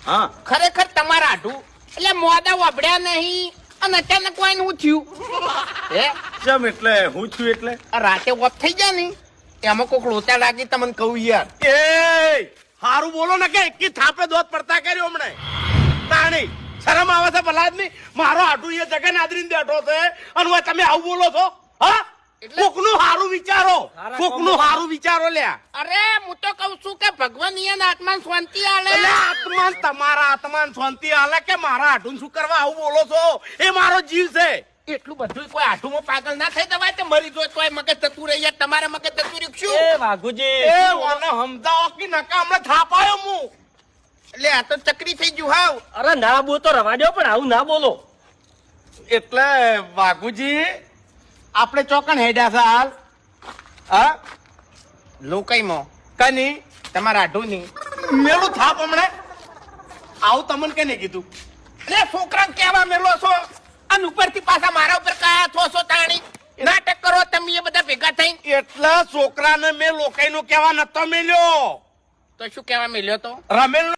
હા ખરેખર તમારા આઢું એટલે મોડા વાપડ્યા નહીં અને અચાનક કોઈ નું થયું હે કેમ એટલે હું છું એટલે આ રાતે ઓફ થઈ જાય ને એમાં કોઈક લોચા લાગી તમને કહું યાર એ હારું બોલો ને કે એકી થાપે દોત પડતા કર્યો હમણે તાણી શરમ આવે છે ભલા આદમી મારો આટું એ જગન આદરીને બેઠો છે અને હવે તમે આવું બોલો છો હા એટલે- કોકનું હારું વિચારો કોકનું હારું વિચારો લ્યા અરે હું તો કઉ છું કે ભગવાન ઈ આત્મા શાંતિ આલે એટલે આત્માન તમારા આત્માન શાંતિ આલે કે મારા આટું શું કરવા આવું બોલો છો એ મારો જીવ છે એટલું બધું કોઈ આઠુમાં પાગલ ના થઈ જવાય તો મરી જોય તોય મગજ જતું રહી જાય તમારે મગજ જતું રહ્યું શું એ વાઘુજી એ ઓને સમજાવો કે નકા હમણાં થાપાયો હું એટલે આ તો ચકરી થઈ ગયું હાવ અરે ના બોલ તો રવા દો પણ આવું ના બોલો. એટલે વાઘુજી આપણે ચોકણ હેડ્યા છે હાલ હા લોકઈમાં કની તમારા આઢું ની મેલું થાપ હમણે આવું તમને કે નહીં કીધું એટલે છોકરાને કેવા મેલો છો અને ઉપરથી પાછા મારા ઉપર કયા છો છો તાણી નાટક કરો તમે એ બધા ભેગા થઈને એટલે છોકરાને મેં લોકાઈનું કહેવા નતો મેલ્યો તો શું કેવા મેલ્યો તો રમેલ